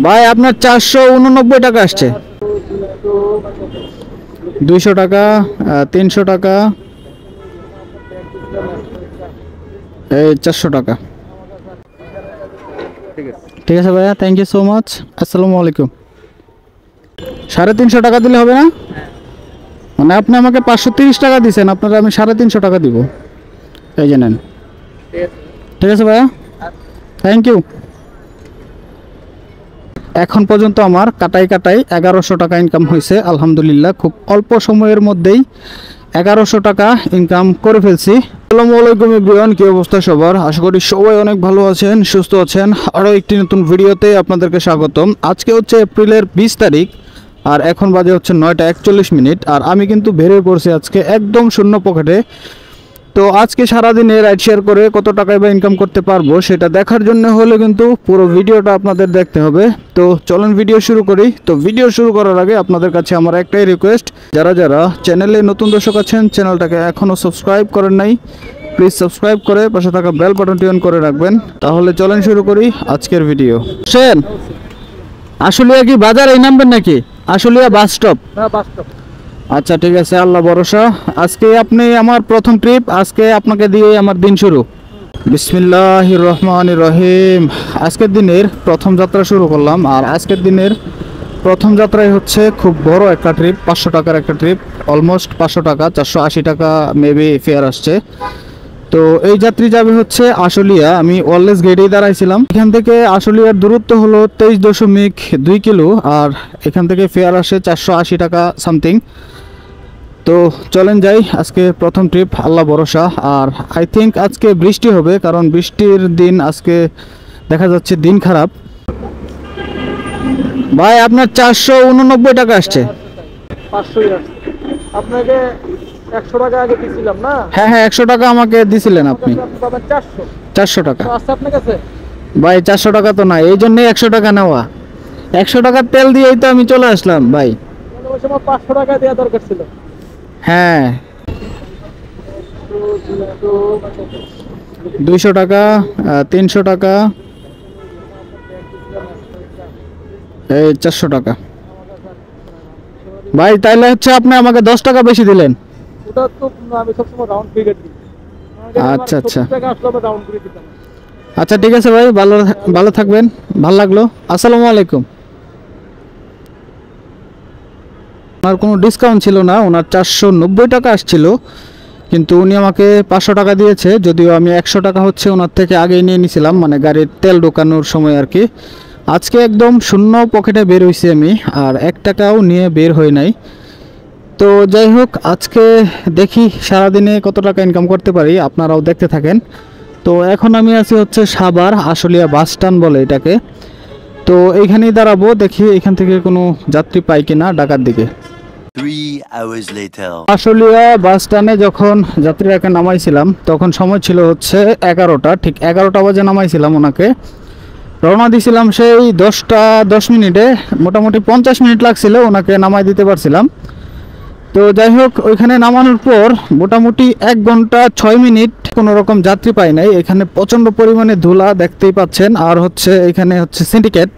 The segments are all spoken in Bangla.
ভাই আপনার 489 টাকা আসছে। 200 টাকা, 300 টাকা, এই 400 টাকা। ঠিক আছে ভাইয়া, থ্যাংক ইউ সো মাচ। আসসালামু আলাইকুম। 350 টাকা দিলে হবে না? মানে আপনি আমাকে 530 টাকা দিয়েছেন, আপনারা আমি 350 টাকা দিব। এই যে নেন। ঠিক আছে ভাইয়া, থ্যাংক ইউ। এখন পর্যন্ত আমার কাটাই 1100 টাকা ইনকাম হয়েছে আলহামদুলিল্লাহ। খুব অল্প সময়ের মধ্যেই 1100 টাকা ইনকাম করে ফেলছি। আসসালামু আলাইকুম এভরিওয়ান, কি অবস্থা সবার? আশা করি সবাই অনেক ভালো আছেন, সুস্থ আছেন। আরও একটি নতুন ভিডিওতে আপনাদেরকে স্বাগতম। আজকে হচ্ছে এপ্রিলের 20 তারিখ আর এখন বাজে হচ্ছে 9টা 41 মিনিট। আর আমি কিন্তু বেরিয়ে পড়ছি আজকে একদম শূন্য পকেটে। তো আজকে সারাদিনে রাইড শেয়ার করে কত টাকায় বা ইনকাম করতে পারবো সেটা দেখার জন্য হলে কিন্তু পুরো ভিডিওটা আপনাদের দেখতে হবে। তো চলুন ভিডিও শুরু করি। তো ভিডিও শুরু করার আগে আপনাদের কাছে আমার একটাই রিকোয়েস্ট, যারা যারা চ্যানেলে নতুন দর্শক আছেন, চ্যানেলটাকে এখনও সাবস্ক্রাইব করেন নাই, প্লিজ সাবস্ক্রাইব করে পাশে থাকা বেল বাটনটি অন করে রাখবেন। তাহলে চলেন শুরু করি আজকের ভিডিও। সেন আশুলিয়া কি বাজার এই নামবেন নাকি? Ashulia bus stop? আচ্ছা ঠিক আছে, আল্লাহ ভরসা। আজকে আপনি আমার প্রথম ট্রিপ, আজকে আপনাকে দিয়ে আমার দিন শুরু। বিসমিল্লাহির রহমানির রহিম। আজকের দিনের প্রথম যাত্রা শুরু করলাম। আর আজকের দিনের প্রথম যাত্রায় হচ্ছে খুব বড় একটা ট্রিপ, 500 টাকার একটা ট্রিপ, অলমোস্ট 500 টাকা, 480 টাকা মেবি ফেয়ার আসছে। তো এই যাত্রী যাবে হচ্ছে আশুলিয়া। আমি ওয়ারলেস গেটেই দাঁড়াইছিলাম। এখান থেকে আশুলিয়ার দূরত্ব হলো 23.2 কিলো আর এখান থেকে ফেয়ার আসে 480 টাকা সামথিং। তো চলেন যাই, আজকে প্রথম ট্রিপ, আল্লাহ ভরসা। আর আই থিঙ্ক আজকে বৃষ্টি হবে, কারণ বৃষ্টির দিন আজকে দেখা যাচ্ছে, দিন খারাপ। ভাই আপনার 489 টাকা আসছে। 500 আপনাকে 100 টাকা আগে দিছিলাম না? হ্যাঁ হ্যাঁ, 100 টাকা আমাকে দিছিলেন আপনি। 400 টাকা আছে আপনার কাছে? ভাই 400 টাকা তো নাই, এই জন্যই 100 টাকা নেওয়া। 100 টাকার তেল দিয়েই তো আমি চলে আসলাম ভাই। ওই সময় 500 টাকা দেওয়া দরকার ছিল। হ্যাঁ, 200 টাকা, 300 টাকা, এই 400 টাকা। ভাই তাইলে হচ্ছে আপনি আমাকে 10 টাকা বেশি দিলেন। ওটা তো আমি সবসময় রাউন্ড ফিগার দিই। আচ্ছা আচ্ছা টাকা আসলে রাউন্ড করে দিতাম। আচ্ছা ঠিক আছে ভাই, ভালো ভালো থাকবেন, ভালো লাগলো। আসসালামু আলাইকুম। ওনার কোনো ডিসকাউন্ট ছিল না, ওনার 490 টাকা আসছিল, কিন্তু উনি আমাকে 500 টাকা দিয়েছে। যদিও আমি 100 টাকা হচ্ছে ওনার থেকে আগেই নিয়ে নিয়েছিলাম, মানে গাড়ির তেল ঢোকানোর সময় আর কি। আজকে একদম শূন্য পকেটে বের হয়েছি আমি, আর 1 টাকাও নিয়ে বের হই নাই। তো যাই হোক, আজকে দেখি সারাদিনে কত টাকা ইনকাম করতে পারি, আপনারাও দেখতে থাকেন। তো এখন আমি আছি হচ্ছে সাভার আশুলিয়া বাস স্ট্যান্ড বলে এটাকে। তো এইখানেই দাঁড়াবো, দেখি এখান থেকে কোনো যাত্রী পাই কিনা ঢাকার দিকে। 3 hours later. আশুলিয়া বাস স্ট্যান্ডে যখন যাত্রীরাকে নামাইছিলাম তখন সময় ছিল হচ্ছে 11টা, ঠিক 11টা বাজে নামাইছিলাম ওনাকে। রওনা দিয়েছিলাম সেই 10টা 10 মিনিটে, মোটামুটি 50 মিনিট লাগছিল ওনাকে নামাই দিতে পারছিলাম। তো যাই হোক, ওইখানে নামানোর পর মোটামুটি 1 ঘন্টা 6 মিনিট কোনো রকম যাত্রী পাই নাই। এখানে প্রচণ্ড পরিমাণে ধুলা দেখতেই পাচ্ছেন। আর হচ্ছে এখানে হচ্ছে সিন্ডিকেট,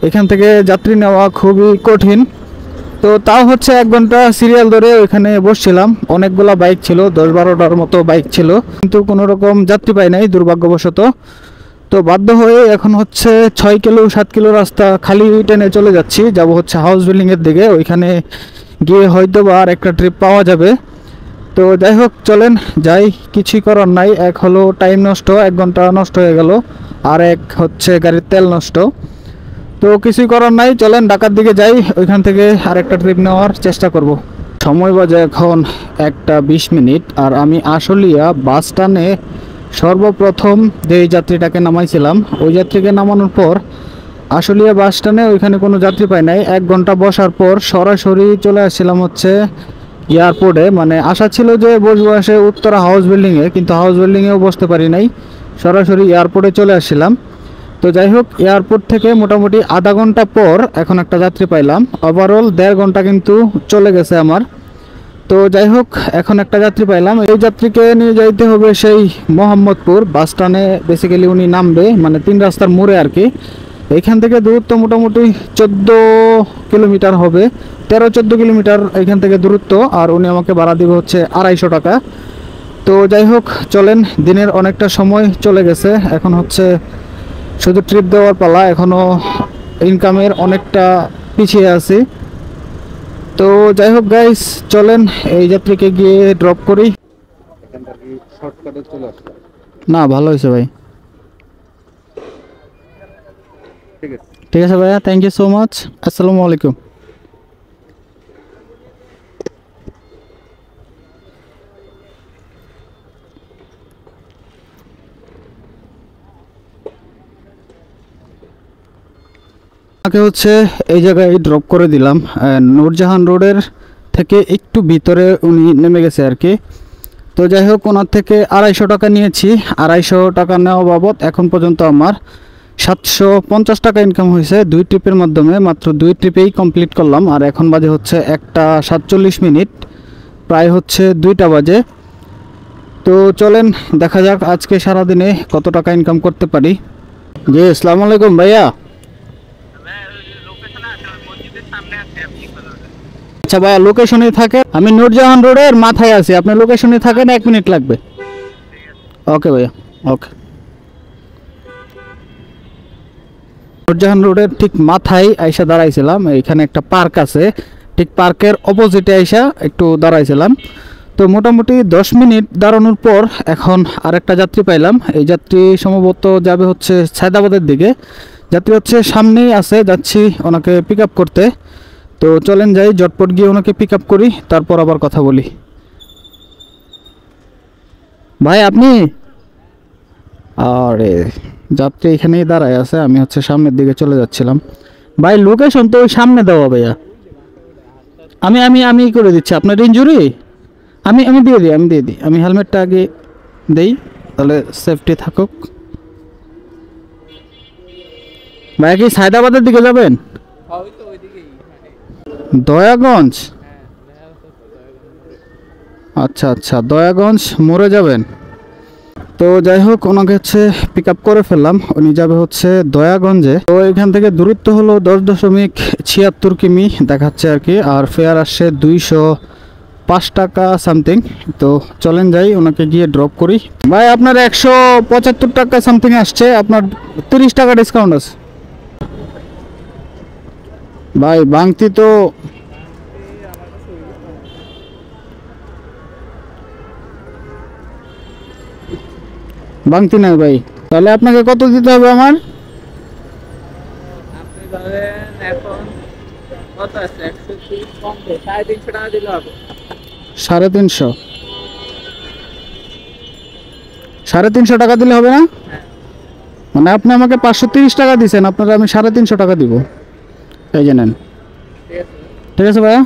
এখান থেকে যাত্রী নেওয়া খুবই কঠিন। তো তাও হচ্ছে 1 ঘন্টা সিরিয়াল ধরে ওইখানে বসছিলাম। অনেকগুলা বাইক ছিল, 10-12টার মতো বাইক ছিল, কিন্তু কোনো রকম যাত্রী পাই নাই দুর্ভাগ্যবশত। তো বাধ্য হয়ে এখন হচ্ছে 6 কিলো 7 কিলো রাস্তা খালি ট্রেনে চলে যাচ্ছি, যাব হচ্ছে হাউস বিল্ডিংয়ের দিকে। ওইখানে গিয়ে হয়তো বা আর একটা ট্রিপ পাওয়া যাবে। তো যাই হোক চলেন যাই, কিছুই করার নাই। এক হলো টাইম নষ্ট, 1 ঘন্টা নষ্ট হয়ে গেল, আর এক হচ্ছে গাড়ির তেল নষ্ট। তো কিছুই করার নাই, চলেন ঢাকার দিকে যাই, ওইখান থেকে আরেকটা ট্রিপ নেওয়ার চেষ্টা করব। সময় বাজে এখন 1টা 20 মিনিট। আর আমি আশুলিয়া বাস স্ট্যান্ডে সর্বপ্রথম যেই যাত্রীটাকে নামাইছিলাম, ওই যাত্রীকে নামানোর পর আশুলিয়া বাস স্ট্যান্ডে ওইখানে কোনো যাত্রী পাই নাই। 1 ঘন্টা বসার পর সরাসরি চলে আসছিলাম হচ্ছে এয়ারপোর্টে। মানে আশা ছিল যে বসবো এসে উত্তরা হাউস বিল্ডিংয়ে, কিন্তু হাউস বিল্ডিংয়েও বসতে পারি নাই, সরাসরি এয়ারপোর্টে চলে আসছিলাম। তো যাই হোক, এয়ারপোর্ট থেকে মোটামুটি আধা ঘন্টা পর এখন একটা যাত্রী পাইলাম। ওভারঅল 1.5 ঘন্টা কিন্তু চলে গেছে আমার। তো যাই হোক, এখন একটা যাত্রী পাইলাম। এই যাত্রীকে নিয়ে যাইতে হবে সেই মোহাম্মদপুর বাস স্ট্যান্ডে। বেসিক্যালি উনি নামবে মানে 3 রাস্তার মোড়ে আর কি। এইখান থেকে দূরত্ব মোটামুটি 14 কিলোমিটার হবে, 13-14 কিলোমিটার এখান থেকে দূরত্ব। আর উনি আমাকে ভাড়া দিবে হচ্ছে 250 টাকা। তো যাই হোক, চলেন, দিনের অনেকটা সময় চলে গেছে, এখন হচ্ছে শুধু ট্রিপ দেওয়ার পালা, এখনও ইনকামের অনেকটা পিছিয়ে আছি। তো যাই হোক গাইস, চলেন এই যাত্রীকে গিয়ে ড্রপ করি। না, ভালো হয়েছে ভাই, ঠিক আছে ভাইয়া, থ্যাংক ইউ সো মাচ। আসসালামু আলাইকুম। আমাকে হচ্ছে এই জায়গায় ড্রপ করে দিলাম, নূরজাহান রোডের থেকে একটু ভিতরে উনি নেমে গেছে আর কি। তো যাই হোক, ওনার থেকে 250 টাকা নিয়েছি। 250 টাকা নেওয়া বাবদ এখন পর্যন্ত আমার 750 টাকা ইনকাম হয়েছে 2 ট্রিপের মাধ্যমে। মাত্র 2 ট্রিপেই কমপ্লিট করলাম। আর এখন বাজে হচ্ছে 1:47, প্রায় হচ্ছে 2টা বাজে। তো চলেন দেখা যাক আজকে সারাদিনে কত টাকা ইনকাম করতে পারি। জি, আসসালামু আলাইকুম ভাইয়া। আচ্ছা ভাইয়া, লোকেশনে থাকে, আমি নূরজাহান রোডের মাথায় আছি, আপনি লোকেশনে থাকেন, 1 মিনিট লাগবে। ওকে ভাইয়া, ওকে। নূরজাহান রোডের ঠিক মাথায় আইসা দাঁড়াইছিলাম, এখানে একটা পার্ক আছে, ঠিক পার্কের অপোজিটে আইসা একটু দাঁড়াইছিলাম। তো মোটামুটি 10 মিনিট দাঁড়ানোর পর এখন আরেকটা যাত্রী পাইলাম। এই যাত্রী সম্ভবত যাবে হচ্ছে সায়দাবাদের দিকে। যাত্রী হচ্ছে সামনেই আছে, যাচ্ছি ওনাকে পিক আপ করতে। তো চলেন যাই, জটপট গিয়ে ওনাকে পিক আপ করি, তারপর আবার কথা বলি। ভাই আপনি? আরে যাত্রী এখানেই দাঁড়ায় আছে, আমি হচ্ছে সামনের দিকে চলে যাচ্ছিলাম। ভাই লোকেশন তো ওই সামনে দেওয়া ভাইয়া, আমি আমি আমি করে দিচ্ছি। আপনার ইনজুরি আমি দিয়ে দিই, আমি হেলমেটটা আগে দেই, তাহলে সেফটি থাকুক। ভাই কি সায়দাবাদের দিকে যাবেন? দয়াগঞ্জ? আচ্ছা আচ্ছা, দয়াগঞ্জ মোড়ে যাবেন। তো যাই হোক, ওনাকে হচ্ছে পিক আপ করে ফেললাম, উনি যাবে হচ্ছে দয়াগঞ্জে। তো এখান থেকে দূরত্ব হলো 10.76 কিমি দেখাচ্ছে আর কি। আর ফেয়ার আসছে 205 টাকা সামথিং। তো চলেন যাই, ওনাকে গিয়ে ড্রপ করি। ভাই আপনার 175 টাকা সামথিং আসছে, আপনার 30 টাকা ডিসকাউন্ট আছে। ভাই বাংতি তো বাংতি নাই ভাই, তাহলে আপনাকে কত দিতে হবে? আমার আপনি ধরেন এখন কত আছে? 130 কম দিয়ে 350 টাকা দিলে হবে। 350? 350 টাকা দিলে হবে না? মানে আপনি আমাকে 530 টাকা দিয়েছেন, আপনারা আমি 350 টাকা দিব। এই যে নেন। ঠিক আছে ভাইয়া,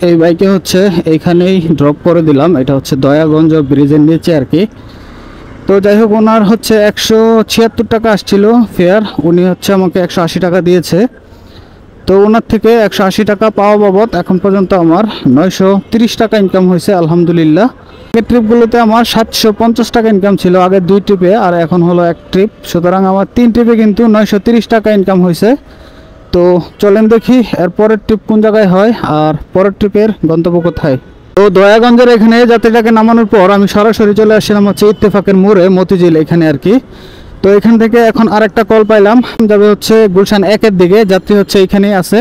এই বাইকে হচ্ছে এইখানেই ড্রপ করে দিলাম। এটা হচ্ছে দয়াগঞ্জ ব্রিজের নিচে আর কি। তো যাই হোক, ওনার হচ্ছে 176 টাকা আসছিল ফেয়ার, উনি হচ্ছে আমাকে 180 টাকা দিয়েছে। তো ওনার থেকে 180 টাকা পাওয়া বাবদ এখন পর্যন্ত আমার 930 টাকা ইনকাম হয়েছে আলহামদুলিল্লাহ। আগের ট্রিপগুলোতে আমার 750 টাকা ইনকাম ছিল, আগের 2 ট্রিপে, আর এখন হলো 1 ট্রিপ। সুতরাং আমার 3 ট্রিপে কিন্তু 930 টাকা ইনকাম হয়েছে। তো চলেন দেখি এর পরের ট্রিপ কোন জায়গায় হয়, আর পরের ট্রিপের গন্তব্য কোথায়। তো দয়াগঞ্জের এখানে যাত্রীটাকে নামানোর পর আমি সরাসরি চলে আসছিলাম হচ্ছে ইত্তেফাকের মোড়ে, মতিঝিল এখানে আর কি। তো এখান থেকে এখন আরেকটা কল পাইলাম, যাবে হচ্ছে গুলশান 1-এর দিকে, যাত্রী হচ্ছে এখানেই আছে।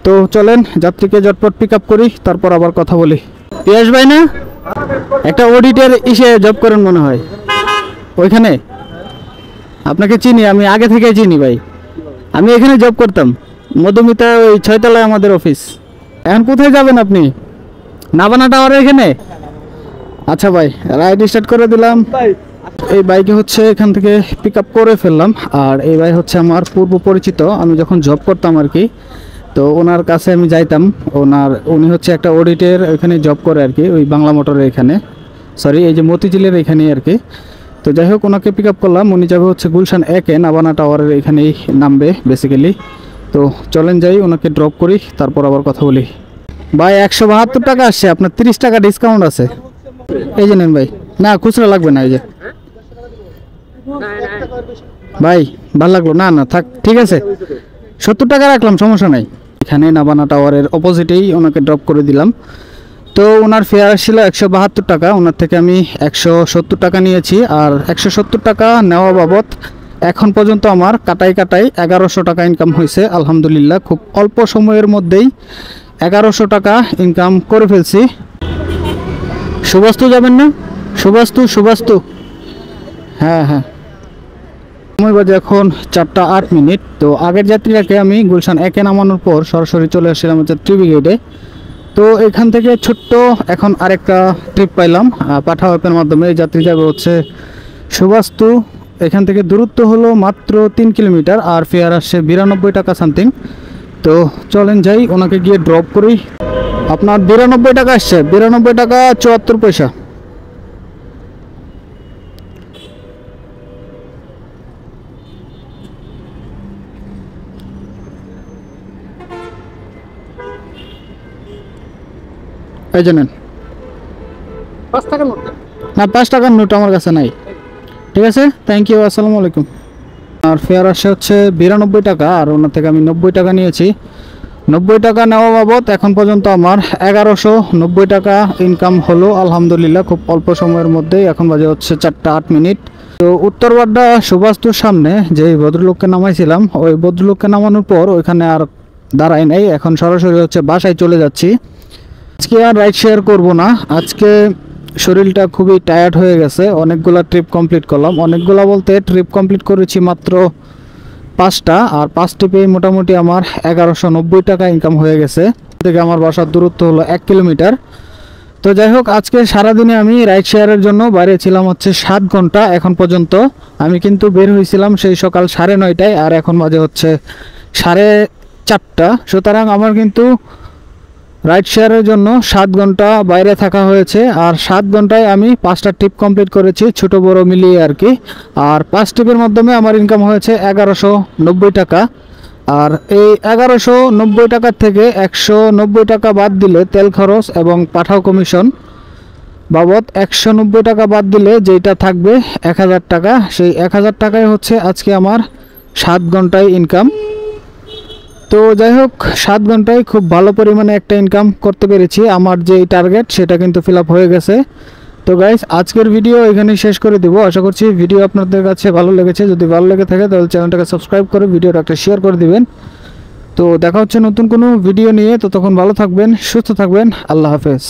তো চলেন যাত্রীকে জটপট পিক আপ করি, তারপর আবার কথা বলি। পিয়াস ভাই না, একটা অডিটের ইসে জব করেন মনে হয় ওইখানে? আপনাকে চিনি, আমি আগে থেকে চিনি ভাই, আমি এখানে জব করতাম, মধুমিতা ওই 6 তলায় আমাদের অফিস। এখন কোথায় যাবেন আপনি? নাবানা টাওয়ারের এখানে? আচ্ছা ভাই, রাইড স্টার্ট করে দিলাম। এই বাইকে হচ্ছে এখান থেকে পিক আপ করে ফেললাম। আর এই ভাই হচ্ছে আমার পূর্ব পরিচিত, আমি যখন জব করতাম আর কি, তো ওনার কাছে আমি যাইতাম। উনি হচ্ছে একটা অডিটের ওইখানে জব করে আর কি, ওই বাংলা মোটরের এখানে, সরি এই যে মতিঝিলের এখানে আর কি। তো যাই হোক, ওনাকে পিক আপ করলাম, উনি যাবে হচ্ছে গুলশান 1-এ, নাবানা টাওয়ারের এখানেই নামবে বেসিক্যালি। তো চলেন যাই, ওনাকে ড্রপ করি, তারপর আবার কথা বলি। ভাই 172 টাকা আসছে, আপনার 30 টাকা ডিসকাউন্ট আছে। এই যে নেন ভাই, না খুচরা লাগবে না, এই যে ভাই ভালো লাগলো, না না থাক, ঠিক আছে 70 টাকা রাখলাম, সমস্যা নাই। এখানে নাবানা টাওয়ারের অপোজিটেই ওনাকে ড্রপ করে দিলাম। তো ওনার ফেয়ার ছিল 172 টাকা, ওনার থেকে আমি 170 টাকা নিয়েছি। আর 170 টাকা নেওয়া বাবদ এখন পর্যন্ত আমার কাটাই 1100 টাকা ইনকাম হয়েছে আলহামদুলিল্লাহ। খুব অল্প সময়ের মধ্যেই 1100 টাকা ইনকাম করে ফেলছি। সুবাস্তু যাবেন না? সুবাস্তু হ্যাঁ হ্যাঁ। সময় বাজে এখন 4:08। তো আগের যাত্রীরাকে আমি গুলশান 1-এ নামানোর পর সরাসরি চলে আসছিলাম হচ্ছে ট্রিপি গেটে। তো এখান থেকে ছোট্ট এখন আরেকটা ট্রিপ পাইলাম পাঠাও অ্যাপের মাধ্যমে। এই যাত্রী যাবে হচ্ছে সুবাস্তু। এখান থেকে দূরত্ব হলো মাত্র 3 কিলোমিটার আর ফেয়ার আসছে 92 টাকা সামথিং। তো চলেন যাই, ওনাকে গিয়ে ড্রপ করি। আপনার 92 টাকা আসছে, 92 টাকা 74 পয়সা। এই জানেন 5 টাকার নোট না, 5 টাকার নোট আমার কাছে নাই। ঠিক আছে, থ্যাংক ইউ, আসসালামু আলাইকুম। আর ফেয়ার আসে হচ্ছে 92 টাকা আর ওনার থেকে আমি 90 টাকা নিয়েছি। 90 টাকা নেওয়া বাবদ এখন পর্যন্ত আমার 1190 টাকা ইনকাম হলো আলহামদুলিল্লাহ খুব অল্প সময়ের মধ্যেই। এখন বাজে হচ্ছে 4:08। তো উত্তরবাড্ডা সুবাস্তুর সামনে যে ভদ্রলোককে নামাইছিলাম, ওই ভদ্রলোককে নামানোর পর ওইখানে আর দাঁড়াই নাই, এখন সরাসরি হচ্ছে বাসায় চলে যাচ্ছি। আজকে আর রাইড শেয়ার করব না, আজকে শরীরটা খুবই টায়ার্ড হয়ে গেছে। অনেকগুলা ট্রিপ কমপ্লিট করলাম, অনেকগুলা বলতে ট্রিপ কমপ্লিট করেছি মাত্র 5টা, আর 5 ট্রিপেই মোটামুটি আমার 1190 টাকা ইনকাম হয়ে গেছে। থেকে আমার বাসার দূরত্ব হলো 1 কিলোমিটার। তো যাই হোক, আজকে সারাদিনে আমি রাইড শেয়ারের জন্য বাইরে ছিলাম হচ্ছে 7 ঘন্টা এখন পর্যন্ত। আমি কিন্তু বের হয়েছিলাম সেই সকাল 9:30টায় আর এখন বাজে হচ্ছে 4:30। সুতরাং আমার কিন্তু রাইড শেয়ারের জন্য 7 ঘন্টা বাইরে থাকা হয়েছে। আর 7 ঘন্টায় আমি 5টা ট্রিপ কমপ্লিট করেছি, ছোট বড় মিলিয়ে আর কি। আর 5 ট্রিপের মাধ্যমে আমার ইনকাম হয়েছে 1190 টাকা। আর এই 1190 টাকার থেকে 190 টাকা বাদ দিলে তেল খরচ এবং পাঠাও কমিশন বাবদ 190 টাকা বাদ দিলে যেটা থাকবে 1000 টাকা। সেই 1000 টাকায় হচ্ছে আজকে আমার 7 ঘন্টায় ইনকাম। তো যাই হোক, 7 ঘন্টায় খুব ভালো পরিমাণে একটা ইনকাম করতে পেরেছি। আমার যে টার্গেট সেটা কিন্তু ফিল আপ হয়ে গেছে। তো গাইস, আজকের ভিডিও এখানেই শেষ করে দিব। আশা করছি ভিডিও আপনাদের কাছে ভালো লেগেছে। যদি ভালো লেগে থাকে তাহলে চ্যানেলটাকে সাবস্ক্রাইব করে ভিডিওটা একটা শেয়ার করে দিবেন। তো দেখা হচ্ছে নতুন কোনো ভিডিও নিয়ে। তো তখন ভালো থাকবেন, সুস্থ থাকবেন, আল্লাহ হাফেজ।